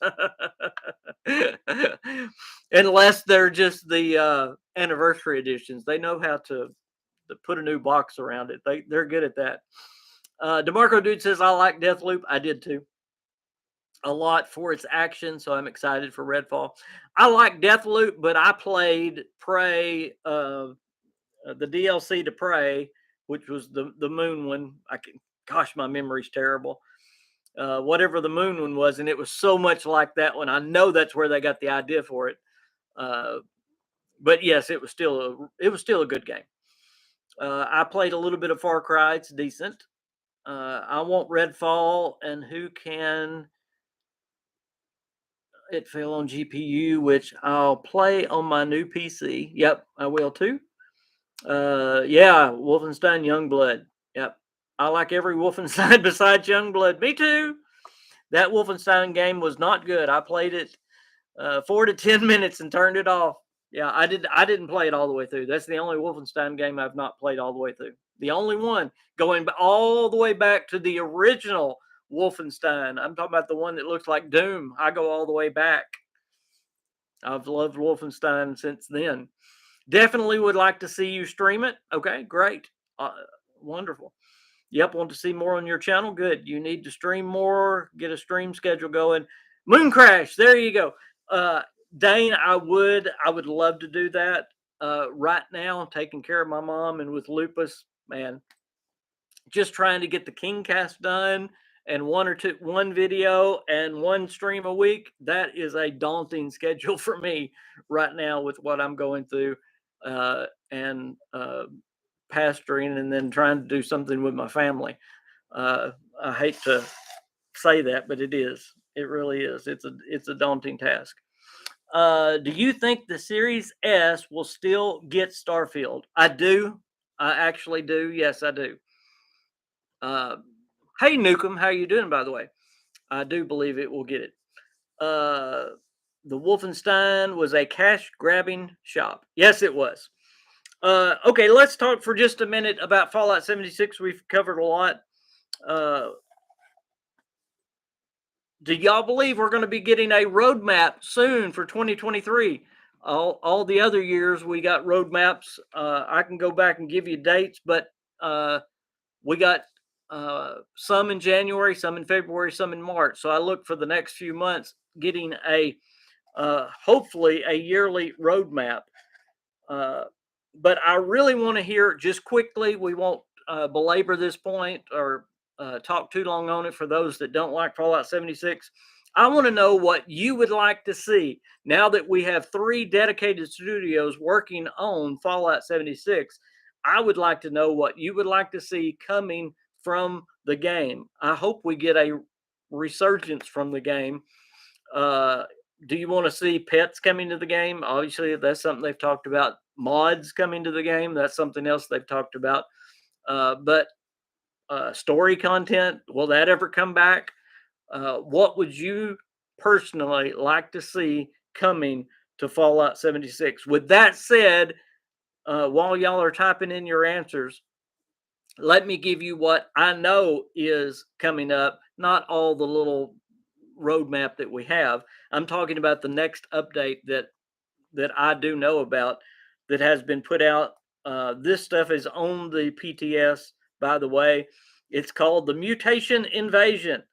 unless they're just the anniversary editions. They know how to put a new box around it. They're good at that. DeMarco Dude says, I like Deathloop. I did too. A lot for its action, so I'm excited for Redfall. I like Deathloop, but I played Prey, the DLC to Prey, which was the moon one. Gosh, my memory's terrible. Whatever the moon one was, and it was so much like that one. I know that's where they got the idea for it. But yes, it was still a good game. I played a little bit of Far Cry. It's decent. I want Redfall, and who can? It fell on GPU, which I'll play on my new PC. Yep, I will too. Yeah, Wolfenstein Youngblood. Yep, I like every Wolfenstein besides Youngblood. Me too. That Wolfenstein game was not good. I played it 4 to 10 minutes and turned it off. Yeah, I did. I didn't play it all the way through. That's the only Wolfenstein game I've not played all the way through. The only one going all the way back to the original Wolfenstein. I'm talking about the one that looks like Doom. I go all the way back. I've loved Wolfenstein since then. Definitely would like to see you stream it. Okay, great. Uh, Wonderful. Yep, want to see more on your channel? Good. You need to stream more, get a stream schedule going. Moon Crash, there you go. Dane, I would love to do that. Right now, I'm taking care of my mom and with lupus, man, just trying to get the KingCast done and one video and one stream a week. That is a daunting schedule for me right now with what I'm going through, and pastoring and then trying to do something with my family. I hate to say that, but it is. It really is. It's a daunting task. Do you think the Series S will still get Starfield? I do. I actually do. Yes, I do. Uh, hey, Nukem, how you doing? By the way, I do believe it will get it. Uh, the Wolfenstein was a cash grabbing shop. Yes, it was. Okay, let's talk for just a minute about Fallout 76. We've covered a lot. Uh, do y'all believe we're going to be getting a roadmap soon for 2023? All the other years we got roadmaps. I can go back and give you dates, but we got some in January, some in February, some in March. So I look for the next few months getting a hopefully a yearly roadmap. Uh, but I really want to hear just quickly. We won't belabor this point or talk too long on it for those that don't like Fallout 76. I want to know what you would like to see now that we have 3 dedicated studios working on Fallout 76. I would like to know what you would like to see coming from the game. I hope we get a resurgence from the game. Uh, do you want to see pets coming to the game? Obviously, that's something they've talked about. Mods coming to the game, that's something else they've talked about. But story content, will that ever come back? What would you personally like to see coming to Fallout 76? With that said, while y'all are typing in your answers, let me give you what I know is coming up, not all the little roadmap that we have. I'm talking about the next update that I do know about that has been put out. This stuff is on the PTS, by the way. It's called the Mutation Invasion.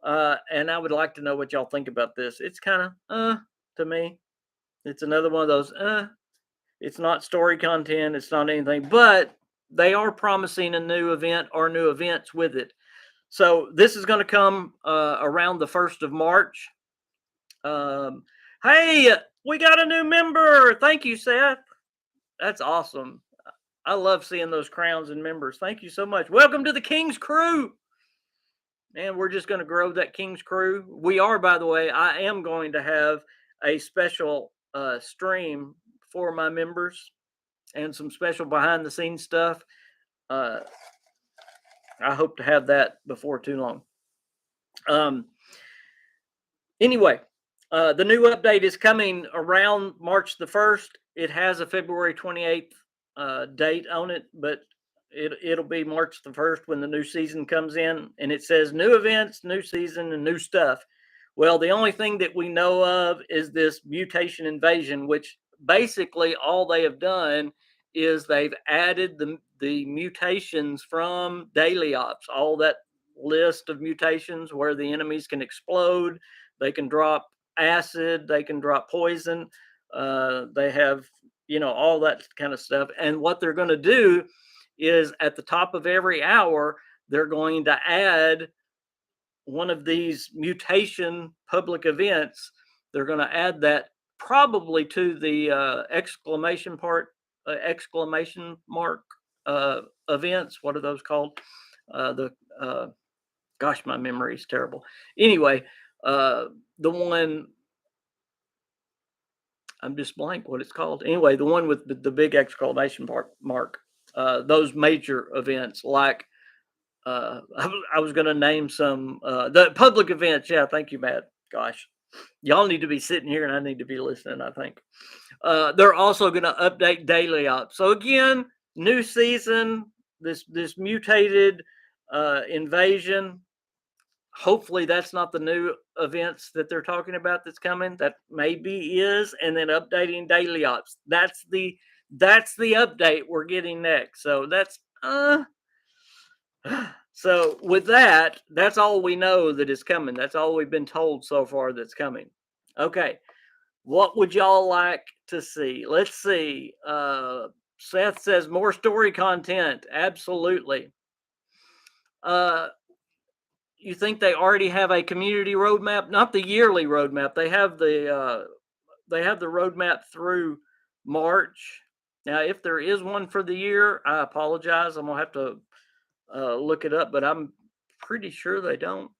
And I would like to know what y'all think about this. It's kind of to me. It's another one of those it's not story content, it's not anything, but they are promising a new event or new events with it. So this is going to come around the 1st of March. Hey, we got a new member. Thank you, Seth. That's awesome. I love seeing those crowns and members. Thank you so much. Welcome to the King's Crew. And we're just going to grow that King's Crew. We are, by the way, I am going to have a special stream for my members and some special behind the scenes stuff. I hope to have that before too long. Anyway, the new update is coming around March the 1st. It has a February 28th date on it, but it'll be March the 1st when the new season comes in. And it says new events, new season, and new stuff. Well, the only thing that we know of is this mutation invasion, which basically all they have done is they've added the mutations from daily ops, all that list of mutations where the enemies can explode, they can drop acid, they can drop poison, they have all that kind of stuff. And what they're going to do is at the top of every hour they're going to add one of these mutation public events. They're going to add that probably to the exclamation mark events. What are those called? The Gosh, my memory is terrible. Anyway, the one I'm just blank what it's called. Anyway, the one with the big exclamation mark. Those major events like I was going to name some the public events. Yeah, thank you, Matt. Gosh, y'all need to be sitting here and I need to be listening. I think they're also going to update daily ops. So again, new season. This mutated invasion. Hopefully that's not the new events that they're talking about that's coming. That maybe is, and then updating daily ops. That's the update we're getting next. So that's so with that, that's all we know that is coming. That's all we've been told so far that's coming. Okay. What would y'all like to see? Let's see. Seth says more story content. Absolutely. You think they already have a community roadmap? Not the yearly roadmap. They have the roadmap through March. Now, if there is one for the year, I apologize. I'm gonna have to look it up, but I'm pretty sure they don't.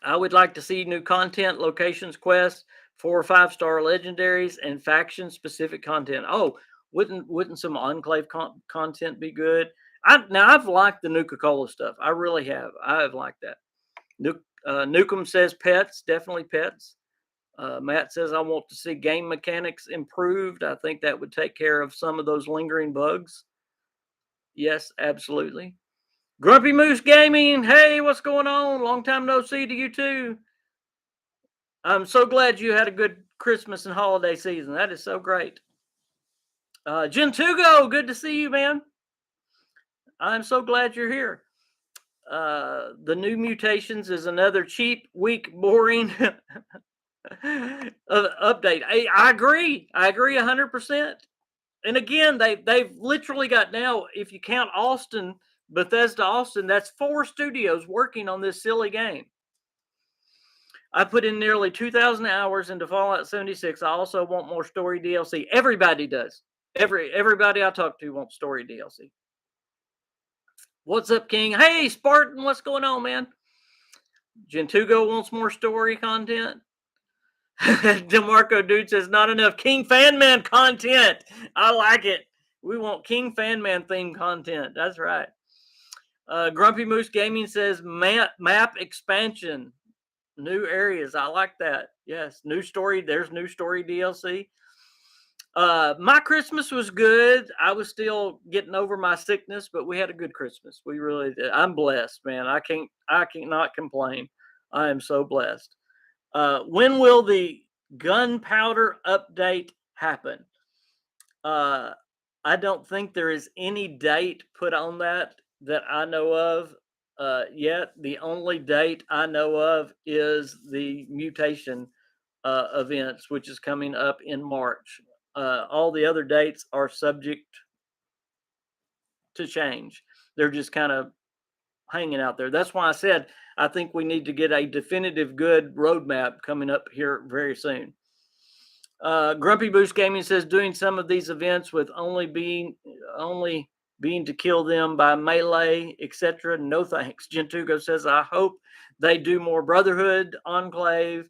I would like to see new content, locations, quests, 4 or 5-star legendaries, and faction specific content. Oh, wouldn't some enclave content be good? I've liked the Nuka Cola stuff. I really have. I have liked that. Nukem says pets, definitely pets. Matt says I want to see game mechanics improved. I think that would take care of some of those lingering bugs. Yes, absolutely. Grumpy Moose Gaming, hey, what's going on? Long time no see to you too. I'm so glad you had a good Christmas and holiday season. That is so great. Gentugo, good to see you, man. I'm so glad you're here. The new mutations is another cheap, weak, boring update. I agree. I agree 100%. And again, they've literally got now, if you count Austin, Bethesda Austin, that's 4 studios working on this silly game. I put in nearly 2,000 hours into Fallout 76. I also want more story DLC. Everybody does. Everybody I talk to wants story DLC. What's up, King? Hey, Spartan, what's going on, man? Gentugo wants more story content. DeMarco Dude says not enough KingFanMan content. I like it. We want KingFanMan themed content. That's right. Grumpy Moose Gaming says map expansion. New areas. I like that. Yes. New story. There's new story DLC. My Christmas was good. I was still getting over my sickness, but we had a good Christmas. We really did. I'm blessed, man. I cannot complain. I am so blessed. When will the gunpowder update happen? I don't think there is any date put on that I know of yet. The only date I know of is the mutation events, which is coming up in March. All the other dates are subject to change. They're just kind of hanging out there. That's why I said I think we need to get a definitive good roadmap coming up here very soon. Grumpy Boost Gaming says doing some of these events with only being to kill them by melee, etc. No thanks. Gentugo says I hope they do more Brotherhood, Enclave,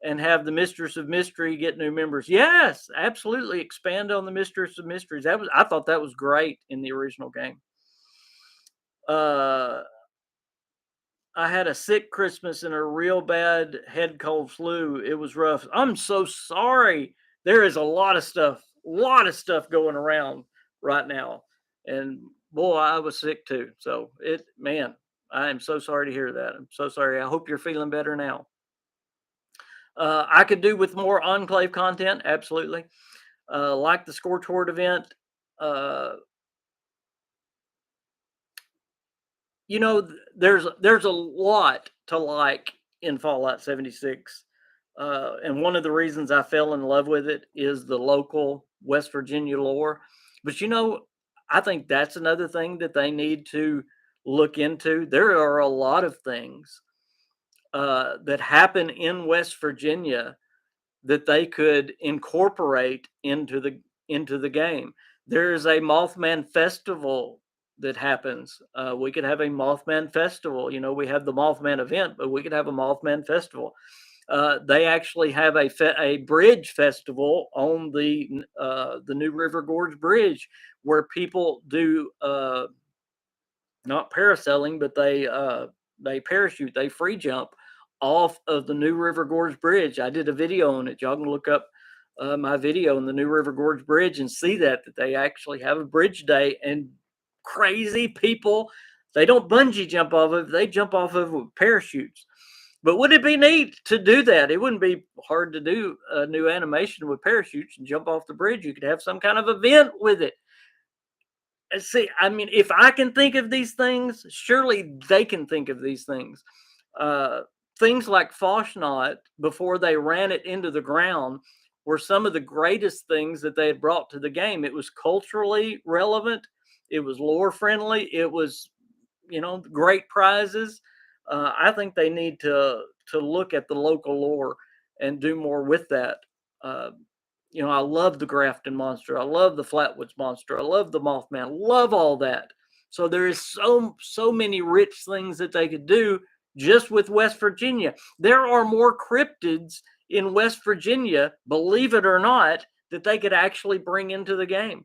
and have the Mistress of Mystery get new members. Yes, absolutely. Expand on the Mistress of Mysteries. I thought that was great in the original game. I had a sick Christmas and a real bad head cold flu. It was rough. I'm so sorry. There is a lot of stuff going around right now. And boy, I was sick too. So I am so sorry to hear that. I'm so sorry. I hope you're feeling better now. I could do with more Enclave content, absolutely. Like the Scorch Horde event. There's a lot to like in Fallout 76. And one of the reasons I fell in love with it is the local West Virginia lore. But I think that's another thing that they need to look into. There are a lot of things that happen in West Virginia that they could incorporate into the game. There is a Mothman festival that happens. We could have a Mothman festival. You know, we have the Mothman event, but we could have a Mothman festival. They actually have a bridge festival on the New River Gorge Bridge, where people do not parasailing, but they parachute, they free jump off of the New River Gorge Bridge. I did a video on it. Y'all can look up my video on the New River Gorge Bridge and see that they actually have a bridge day, and crazy people, they don't bungee jump off of it, they jump off of it with parachutes. But would it be neat to do that? It wouldn't be hard to do a new animation with parachutes and jump off the bridge. You could have some kind of event with it. And see, I mean, if I can think of these things, surely they can think of these things. Uh, Things like Foshnot, before they ran it into the ground, were some of the greatest things that they had brought to the game. It was culturally relevant. It was lore friendly. It was, you know, great prizes. I think they need to look at the local lore and do more with that. Uh, you know, I love the Grafton monster. I love the Flatwoods monster. I love the Mothman. Love all that. So there is so many rich things that they could do just with West Virginia. There are more cryptids in West Virginia, believe it or not, that they could actually bring into the game.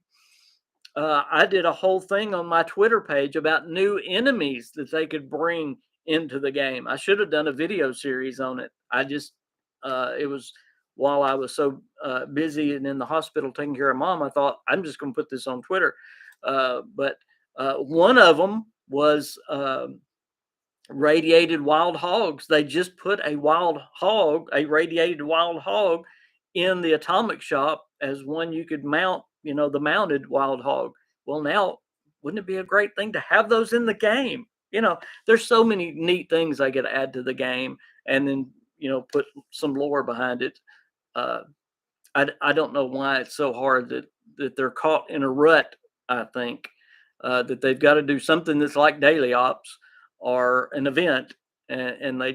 I did a whole thing on my Twitter page about new enemies that they could bring into the game. I should have done a video series on it. It was while I was so busy and in the hospital taking care of mom, I thought I'm just going to put this on Twitter. But one of them was radiated wild hogs. They just put a radiated wild hog in the atomic shop as one you could mount, you know, the mounted wild hog. Well, now, wouldn't it be a great thing to have those in the game? You know, there's so many neat things I could add to the game and then, you know, put some lore behind it. I don't know why it's so hard that they're caught in a rut. I think that they've got to do something that's like daily ops or an event, and they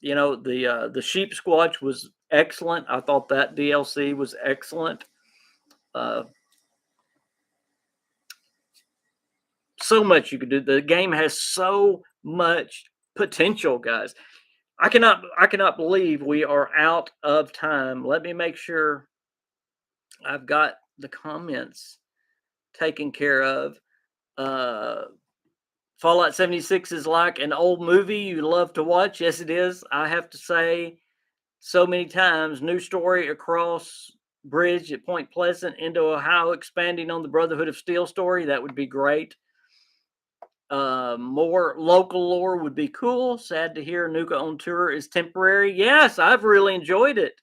you know, the sheep squatch was excellent. I thought that DLC was excellent. So much you could do. The game has so much potential, guys. I cannot believe we are out of time. Let me make sure I've got the comments taken care of. Fallout 76 is like an old movie you love to watch. Yes, it is. I have to say so many times, new story across bridge at Point Pleasant into Ohio, expanding on the Brotherhood of Steel story. That would be great. More local lore would be cool. Sad to hear Nuka on tour is temporary. Yes, I've really enjoyed it.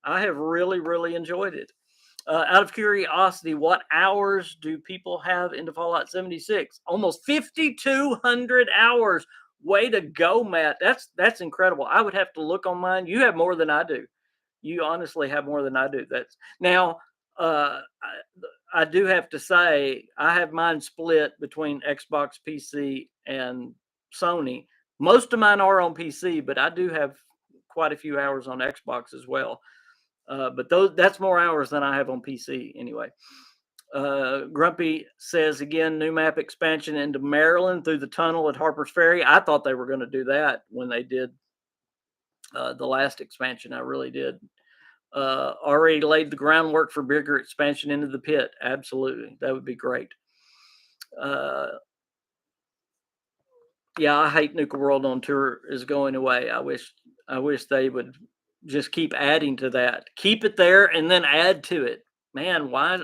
I have really enjoyed it. Out of curiosity, what hours do people have into Fallout 76? Almost 5,200 hours. Way to go, Matt. That's incredible. I would have to look on mine. You have more than I do. You honestly have more than I do. That's now. I do have to say I have mine split between Xbox, PC, and Sony. Most of mine are on PC, but I do have quite a few hours on Xbox as well. But that's more hours than I have on PC anyway. Grumpy says again, new map expansion into Maryland through the tunnel at Harper's Ferry. I thought they were going to do that when they did the last expansion. I really did. Already laid the groundwork for bigger expansion into the pit. Absolutely. That would be great. Yeah, I hate Nuka World on Tour is going away. I wish they would just keep adding to that. Keep it there and then add to it. Man, why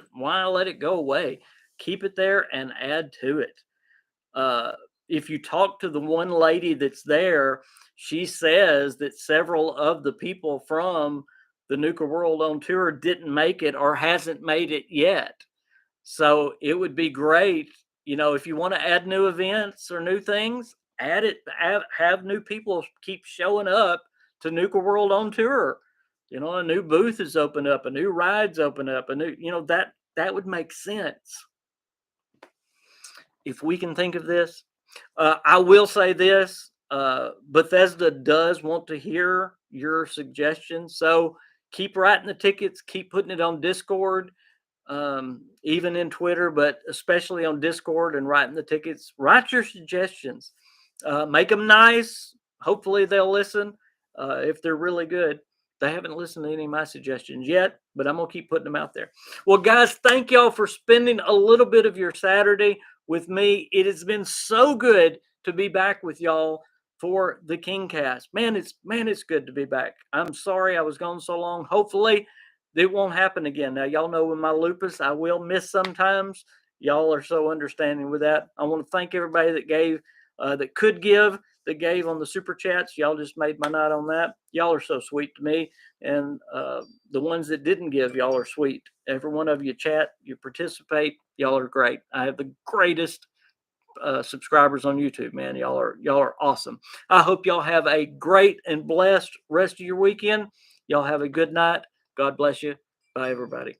let it go away? Keep it there and add to it. If you talk to the one lady that's there, she says that several of the people from the Nuka World on Tour didn't make it or hasn't made it yet. So it would be great, you know, if you want to add new events or new things, add it. Have new people keep showing up to Nuka World on Tour. You know, a new booth is open up, a new ride's open up, a new, you know, that would make sense if we can think of this. I will say this: Bethesda does want to hear your suggestions, so keep writing the tickets, keep putting it on Discord. even in Twitter, but especially on Discord and writing the tickets. Write your suggestions, make them nice. Hopefully they'll listen. If they're really good, they haven't listened to any of my suggestions yet, but I'm gonna keep putting them out there. Well, guys, thank y'all for spending a little bit of your Saturday with me. It has been so good to be back with y'all for the KingCast. Man, it's good to be back. I'm sorry I was gone so long. Hopefully it won't happen again. Now, y'all know with my lupus, I will miss sometimes. Y'all are so understanding with that. I want to thank everybody that gave, that could give, that gave on the super chats. Y'all just made my night on that. Y'all are so sweet to me. And the ones that didn't give, y'all are sweet. Every one of you chat, you participate. Y'all are great. I have the greatest subscribers on YouTube, man. Y'all are awesome. I hope y'all have a great and blessed rest of your weekend. Y'all have a good night. God bless you. Bye, everybody.